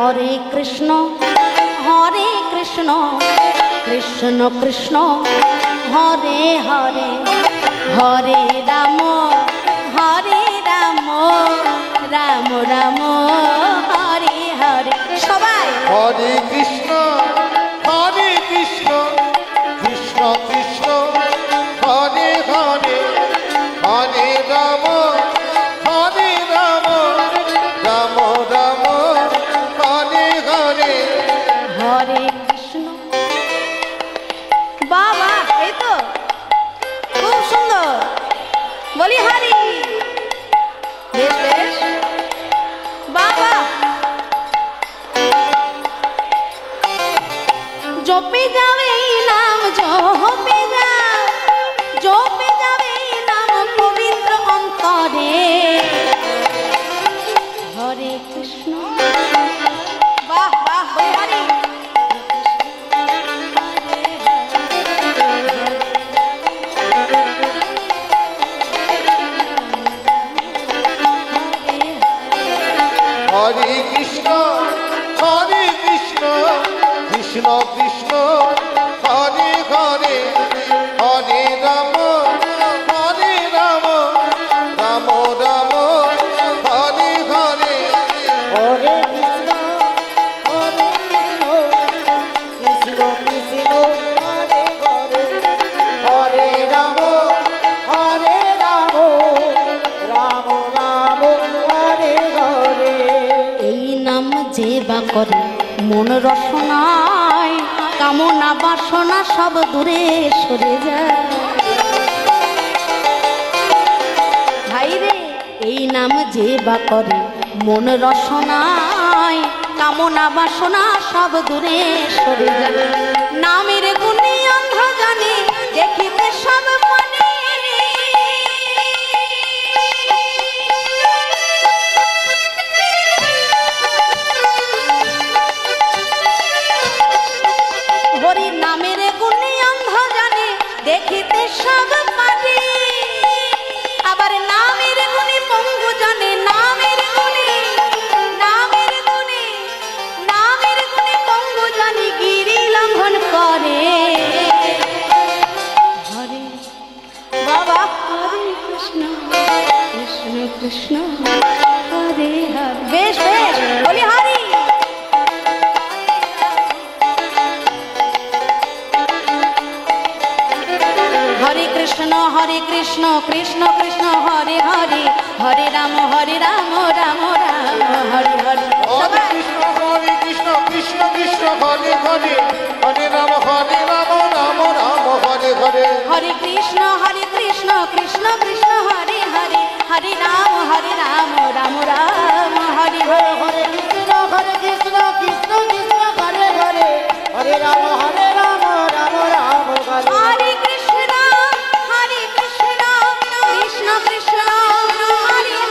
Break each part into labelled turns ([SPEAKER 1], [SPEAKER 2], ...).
[SPEAKER 1] হরে কৃষ্ণ কৃষ্ণ কৃষ্ণ হরে হরে হরে রাম রাম রাম হরে হরে সবাই
[SPEAKER 2] হরে কৃষ্ণ কৃষ্ণ কৃষ্ণ হরে হরে হরে রাম রাম রাম হরে হরে
[SPEAKER 1] হরে কৃষ্ণ। বাবা এই তো খুব সুন্দর বলি হরি বেশ বেশ বাবা জপে যাবে নাম জপে যাবে নাম পবিত্র অন্তরে হরে কৃষ্ণ বাহ বাহ হরি
[SPEAKER 2] হরে কৃষ্ণ কৃষ্ণ কৃষ্ণ হরে হরে হরে রাম রাম রাম হরে হরে
[SPEAKER 3] হরে কৃষ্ণ কৃষ্ণ কৃষ্ণ হরে হরে হরে রাম রাম রাম হরে হরে।
[SPEAKER 1] এই নাম যে বা করে মন রসনায় কামনা বাসনা সব দূরে সরে যায় ভাই রে এই নাম যে বা করে মন রসনায় কামনা বাসনা সব দূরে সরে যায় নামের গুণে অন্ধ জানে দেখিতে সব মনে হরি নামের গুণে অন্ধ জানে দেখিতে সব পারে আবার নামের গুণে পঙ্গু জানে নামের গুণে পঙ্গু জানে গিরি লঙ্ঘন করে হরে বাবা হরে কৃষ্ণ কৃষ্ণ কৃষ্ণ হরে হরে বেশ বেশ বলি হরি হরে কৃষ্ণ কৃষ্ণ কৃষ্ণ হরে হরে হরে রাম রাম রাম হরে হরে
[SPEAKER 2] হরে কৃষ্ণ কৃষ্ণ কৃষ্ণ হরে হরে হরে রাম রাম রাম হরে হরে
[SPEAKER 1] হরে কৃষ্ণ কৃষ্ণ কৃষ্ণ হরে হরে হরে রাম রাম রাম হরে হরে
[SPEAKER 3] হরে কৃষ্ণ কৃষ্ণ কৃষ্ণ হরে হরে হরে রাম রাম রাম হরে
[SPEAKER 1] হরে কৃষ্ণ কৃষ্ণ কৃষ্ণ হরে হরে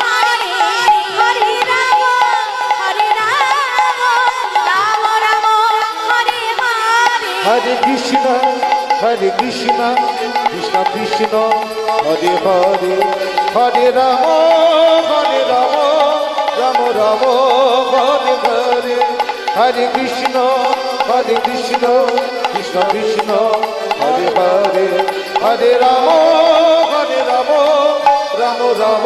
[SPEAKER 1] হরে রাম রাম রাম হরে হরে
[SPEAKER 2] হরে কৃষ্ণ কৃষ্ণ কৃষ্ণ হরে হরে হরে রাম রাম রাম হরে হরে হরে কৃষ্ণ কৃষ্ণ কৃষ্ণ হরে হরে হরে রাম রাম রাম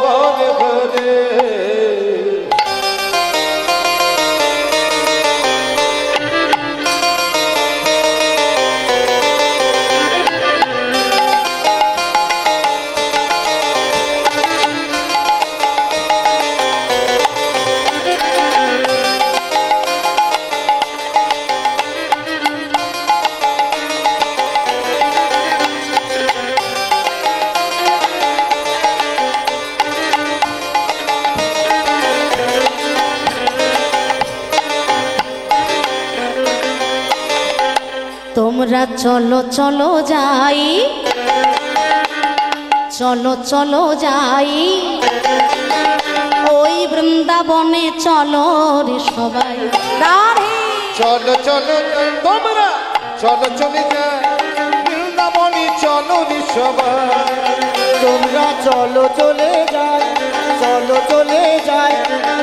[SPEAKER 2] হরে হরে।
[SPEAKER 1] তোমরা চলো চলো যাই চলো যাই ওই বৃন্দাবনে চলো রে সবাই রাধে
[SPEAKER 2] চলো তোমরা চলে যাই বৃন্দাবনে চলো রে সবাই
[SPEAKER 3] তোমরা চলে যাই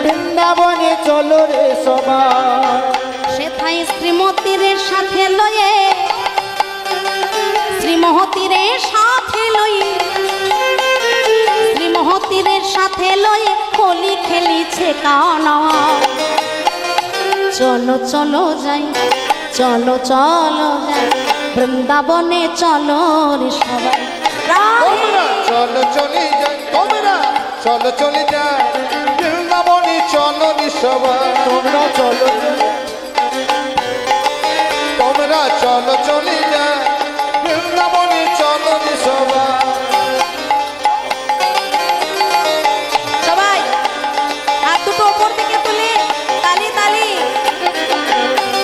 [SPEAKER 3] বৃন্দাবনে চলো রে সবাই।
[SPEAKER 1] সেথায় শ্রীমতীর সাথে লয়ে, শ্রীমতীর সাথে লয়ে, শ্রীমতীর সাথে লয়ে হোলি খেলিছে কানা। চলো চলো যাই, চলো চলো যাই, বৃন্দাবনে চলো রে সবাই।
[SPEAKER 2] তোমরা চলো চলে যাই, তোমরা চলো চলে যাই, বৃন্দাবনে চলো রে সবাই।
[SPEAKER 3] তোমরা চলো
[SPEAKER 2] তোমরা চলো চলে যাই, বৃন্দাবনে চলো রে সবাই।
[SPEAKER 1] সবাই হাত দুটো ওপর দিকে তুলে তালি তালি,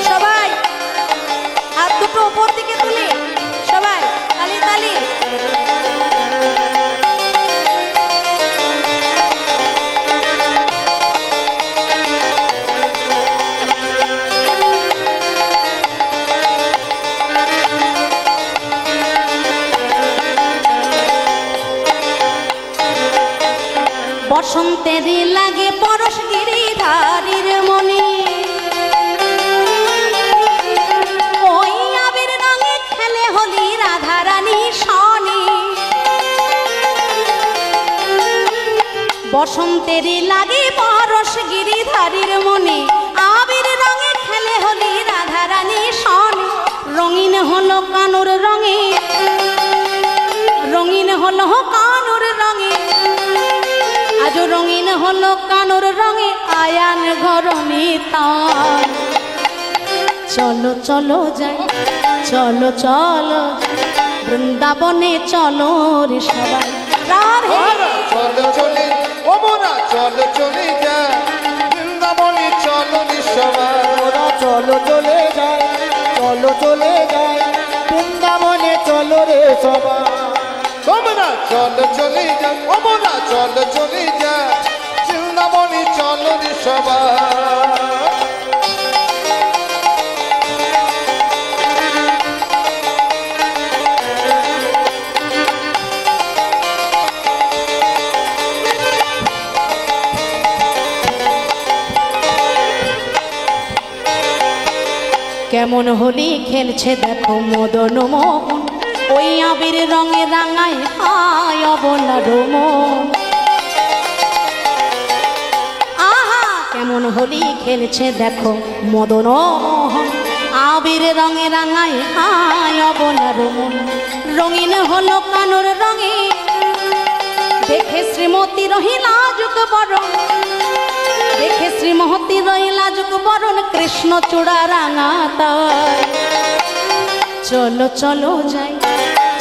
[SPEAKER 1] সবাই হাত দুটো ওপর দিকে তুলে, সবাই তালি তালি। বসন্তেরই লাগে পরশ গিরিধারীর মনে, ওই আবির রঙে খেলে হোলি রাধারানী সনে। বসন্তেরই লাগে পরশ গিরিধারীর মনে, আবির রঙে খেলে হোলি রাধারানী সনে। রঙিন হলো কানুর রঙে, রঙিন হলো কানুর রঙে, আজ রঙিন হলো কানুর রঙে আয়ান ঘরণী তার। চলো চলো যাই, চলো চলো যাই, বৃন্দাবনে চলো রে সবাই। রাধে
[SPEAKER 2] চলো চলে, তোমরা চলো চলে যাই, বৃন্দাবনে চলো রে সবাই।
[SPEAKER 3] তোমরা চলো চলে যায়, চলো চলে যায়, বৃন্দাবনে চলো রে সবাই।
[SPEAKER 2] তোমরা চলো চলে যাই, তোমরা চলো চলে যাই, বৃন্দাবনে চলো রে সবাই।
[SPEAKER 1] কেমন হোলি খেলছে দেখো মদন মোহন, ওই আবির রঙে রাঙায় হায় অবলার মন। আহা কেমন হোলি খেলছে দেখো মদন মোহন, আবির রঙে রাঙায় হায় অবলার মন। রঙিন হলো কানুর রঙে, দেখে শ্রীমতী রহিলা যুগ বরণ, দেখে শ্রীমতী রহিলা যুগ বরণ, কৃষ্ণ চূড়া রাঙাতায়। চলো চলো যাই,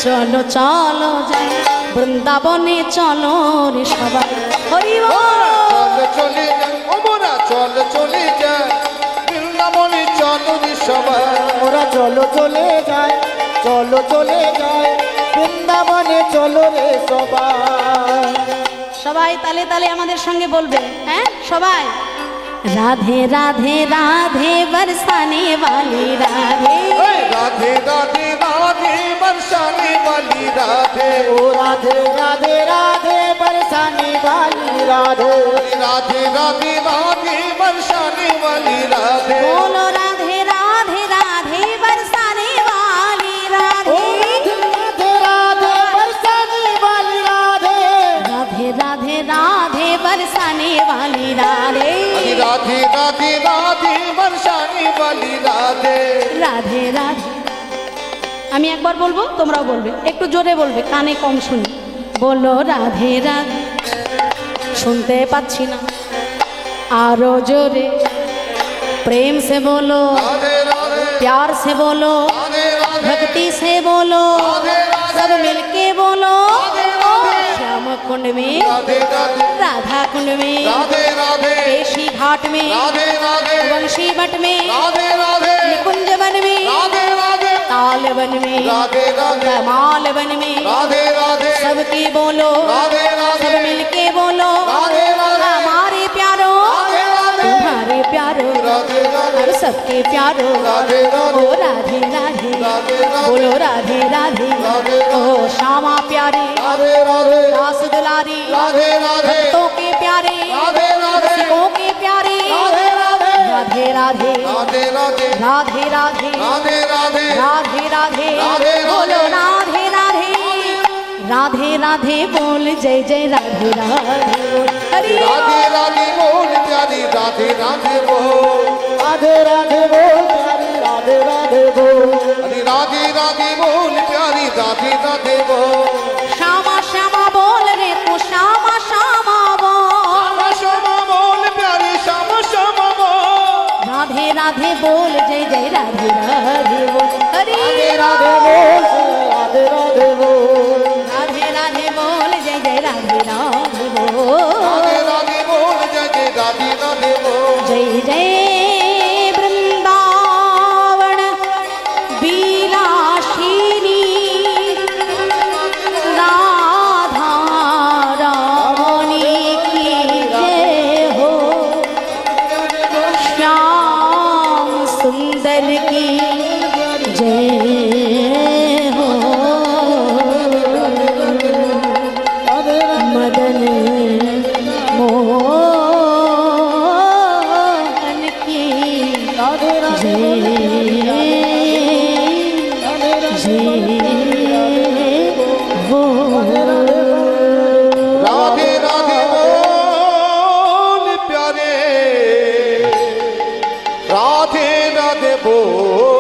[SPEAKER 1] চলো চলো যাই, বৃন্দাবনে চলো রে সবাই। হরি বল।
[SPEAKER 2] চলো চলে যাই, তোমরা চলো চলে যাই, বৃন্দাবনে চলো রে সবাই।
[SPEAKER 3] ওরা চলো চলে যায়, চলো চলে যায়, বৃন্দাবনে চলো রে সবাই।
[SPEAKER 1] সবাই তালে তালে আমাদের সঙ্গে বলবে, হ্যাঁ সবাই। রাধে রাধে রাধে बरसाने वाली राधे,
[SPEAKER 2] राधे राधे राधे बरसाने वाली राधे।
[SPEAKER 3] ओ राधे राधे राधे बरसाने वाली राधे।
[SPEAKER 2] राधे राधे राधे बरसाने वाली राधे।
[SPEAKER 1] बोलो राधे राधे राधे बरसाने वाली राधे।
[SPEAKER 3] राधे राधे बरसाने वाली राधे।
[SPEAKER 1] राधे राधे राधे बरसाने वाली राधे।
[SPEAKER 2] राधे राधे राधे बरसाने वाली राधे।
[SPEAKER 1] রাধে রাধে। আমি একবার বলবো তোমরাও বলবে, একটু জোরে বলবে, কানে কম শুনি। বলো রাধে রাধে, শুনতে পাচ্ছি না, আরো জোরে प्रेम से बोलो,
[SPEAKER 2] राधे राधे
[SPEAKER 1] प्यार से बोलो,
[SPEAKER 2] राधे राधे
[SPEAKER 1] भक्ति से बोलो, सब मिलके बोलो। ओ श्याम कुंड में,
[SPEAKER 2] राधे राधे
[SPEAKER 1] राधा कुंड में,
[SPEAKER 2] राधे राधे
[SPEAKER 1] केशी घाट में,
[SPEAKER 2] राधे राधे
[SPEAKER 1] वंशी मठ में,
[SPEAKER 2] राधे राधे
[SPEAKER 1] निकुंज वन में,
[SPEAKER 2] राधे राधे
[SPEAKER 1] ताल वन में,
[SPEAKER 2] राधे राधे
[SPEAKER 1] कमाल वन में,
[SPEAKER 2] राधे राधे
[SPEAKER 1] सबकी बोलो,
[SPEAKER 2] राधे राधे
[SPEAKER 1] सब मिलके बोलो।
[SPEAKER 2] राधे राधे
[SPEAKER 1] हमारे प्यारो,
[SPEAKER 2] राधे राधे
[SPEAKER 1] तुम्हारे प्यारो,
[SPEAKER 2] राधे राधे
[SPEAKER 1] और सबके प्यारो।
[SPEAKER 2] राधे राधे
[SPEAKER 1] ओ राधे राधे,
[SPEAKER 2] राधे राधे
[SPEAKER 1] बोलो राधे राधे।
[SPEAKER 2] राधे
[SPEAKER 1] ओ श्यामा प्यारे,
[SPEAKER 2] राधे राधे
[SPEAKER 1] दास दुलारी,
[SPEAKER 2] राधे राधे
[SPEAKER 1] भक्तों के प्यारे,
[SPEAKER 2] राधे राधे
[SPEAKER 1] सिखों के प्यारे,
[SPEAKER 2] राधे
[SPEAKER 1] রাধে
[SPEAKER 2] রাধে রাধে
[SPEAKER 1] রাধে রাধে
[SPEAKER 2] রাধে রাধে
[SPEAKER 1] राधे राधे
[SPEAKER 2] राधे
[SPEAKER 1] बोलो
[SPEAKER 2] राधे।
[SPEAKER 1] राधे राधे राधे राधे बोल जय जय राधे राधे हरि
[SPEAKER 2] राधे राधे बोल प्यारी राधे राधे बोल
[SPEAKER 3] राधे राधे बोल प्यारी राधे राधे बोल
[SPEAKER 2] अरे राधे राधे बोल प्यारी राधे राधे बोल
[SPEAKER 1] श्यामा श्यामा बोल रे तू श्यामा श्यामा बोल
[SPEAKER 2] श्यामा बोल प्यारी श्यामा श्यामा बोल
[SPEAKER 1] राधे राधे बोल जय जय राधे राधे बोल हरि
[SPEAKER 3] राधे बोल राधे राधे बोल
[SPEAKER 1] राधे राधे बोल जय जय राधे राधे बोल
[SPEAKER 2] राधे राधे बोल जय जय राधे राधे बोल
[SPEAKER 1] जय जय वृंदावन विलासिनी राधा रानी की जय हो श्याम सुंदर की जय हो मदन मोहन की
[SPEAKER 2] राधे राधे बोल प्यारे राधे राधे बोल